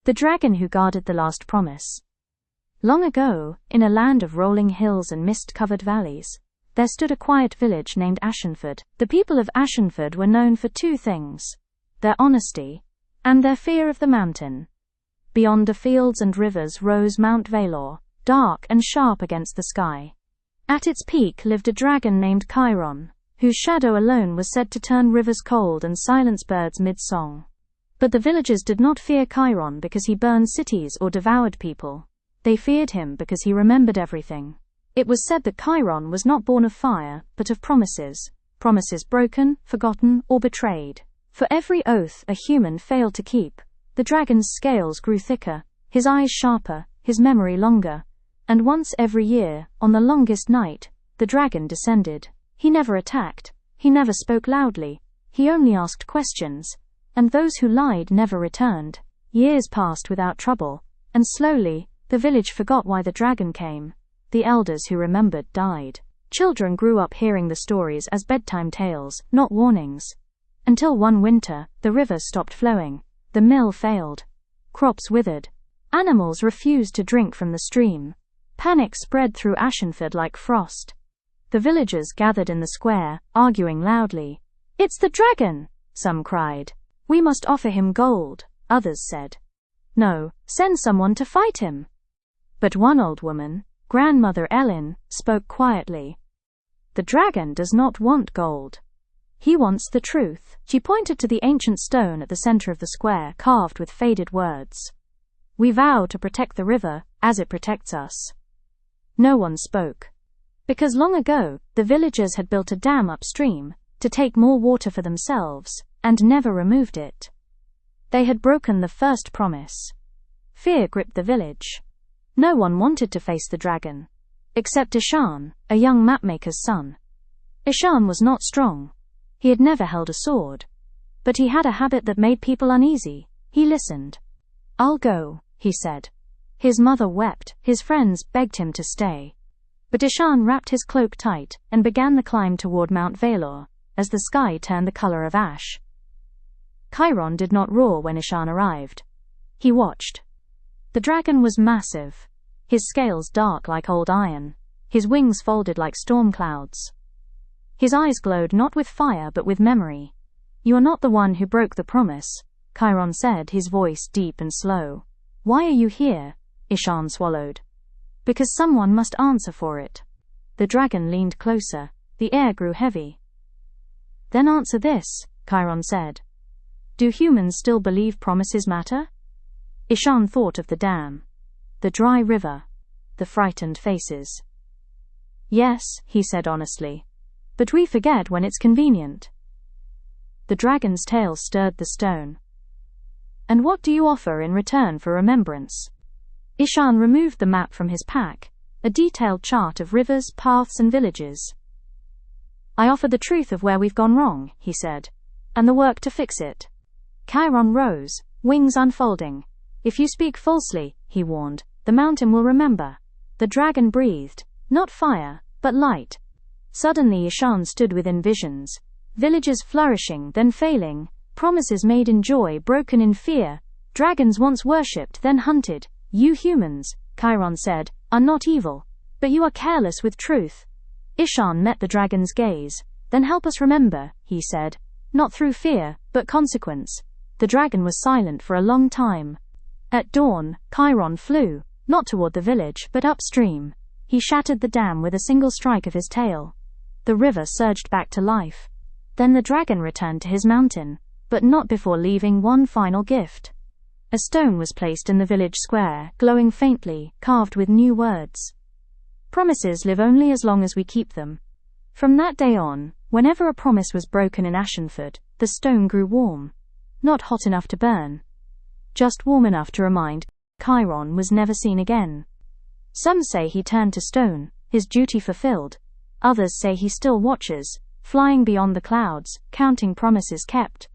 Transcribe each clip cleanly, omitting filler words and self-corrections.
The dragon who guarded the last promise. Long ago, in a land of rolling hills and mist-covered valleys, there stood a quiet village named Ashenford. The people of Ashenford were known for two things: their honesty and their fear of the mountain. Beyond the fields and rivers rose Mount Valor, dark and sharp against the sky. At its peak lived a dragon named Chiron, whose shadow alone was said to turn rivers cold and silence birds mid-song. But the villagers did not fear Chiron because he burned cities or devoured people. They feared him because he remembered everything. It was said that Chiron was not born of fire, but of promises. Promises broken, forgotten, or betrayed. For every oath a human failed to keep, the dragon's scales grew thicker, his eyes sharper, his memory longer. And once every year, on the longest night, the dragon descended. He never attacked. He never spoke loudly. He only asked questions. And those who lied never returned. Years passed without trouble, and slowly, the village forgot why the dragon came. The elders who remembered died. Children grew up hearing the stories as bedtime tales, not warnings. Until one winter, the river stopped flowing. The mill failed. Crops withered. Animals refused to drink from the stream. Panic spread through Ashenford like frost. The villagers gathered in the square, arguing loudly. "It's the dragon!" some cried. "We must offer him gold," others said. "No, send someone to fight him." But one old woman, Grandmother Ellen, spoke quietly. "The dragon does not want gold. He wants the truth." She pointed to the ancient stone at the center of the square, carved with faded words. "We vow to protect the river, as it protects us." No one spoke. Because long ago, the villagers had built a dam upstream, to take more water for themselves, and never removed it. They had broken the first promise. Fear gripped the village. No one wanted to face the dragon. Except Ishan, a young mapmaker's son. Ishan was not strong. He had never held a sword. But he had a habit that made people uneasy. He listened. "I'll go," he said. His mother wept, his friends begged him to stay. But Ishan wrapped his cloak tight, and began the climb toward Mount Valor, as the sky turned the color of ash. Chiron did not roar when Ishan arrived. He watched. The dragon was massive. His scales dark like old iron. His wings folded like storm clouds. His eyes glowed not with fire but with memory. "You are not the one who broke the promise," Chiron said, his voice deep and slow. "Why are you here?" Ishan swallowed. "Because someone must answer for it." The dragon leaned closer. The air grew heavy. "Then answer this," Chiron said. "Do humans still believe promises matter?" Ishan thought of the dam, the dry river, the frightened faces. "Yes," he said honestly. "But we forget when it's convenient." The dragon's tail stirred the stone. "And what do you offer in return for remembrance?" Ishan removed the map from his pack, a detailed chart of rivers, paths, and villages. "I offer the truth of where we've gone wrong," he said, "and the work to fix it." Chiron rose, wings unfolding. "If you speak falsely," he warned, "the mountain will remember." The dragon breathed, not fire, but light. Suddenly Ishan stood within visions. Villages flourishing, then failing. Promises made in joy, broken in fear. Dragons once worshipped, then hunted. "You humans," Chiron said, "are not evil. But you are careless with truth." Ishan met the dragon's gaze. "Then help us remember," he said. "Not through fear, but consequence." The dragon was silent for a long time. At dawn, Chiron flew, not toward the village, but upstream. He shattered the dam with a single strike of his tail. The river surged back to life. Then the dragon returned to his mountain, but not before leaving one final gift. A stone was placed in the village square, glowing faintly, carved with new words. "Promises live only as long as we keep them." From that day on, whenever a promise was broken in Ashenford, the stone grew warm. Not hot enough to burn. Just warm enough to remind Chiron was never seen again. Some say he turned to stone, his duty fulfilled. Others say he still watches, flying beyond the clouds, counting promises kept.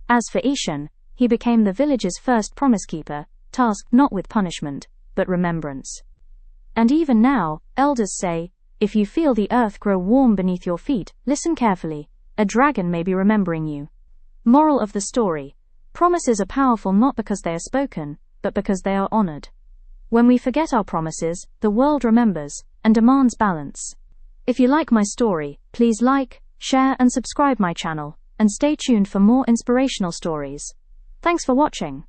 As for Ishan, he became the village's first promise keeper, tasked not with punishment, but remembrance. And even now, elders say, if you feel the earth grow warm beneath your feet, listen carefully. A dragon may be remembering you. Moral of the story: promises are powerful not because they are spoken, but because they are honored. When we forget our promises, the world remembers and demands balance. If you like my story, please like, share, and subscribe my channel, and stay tuned for more inspirational stories. Thanks for watching.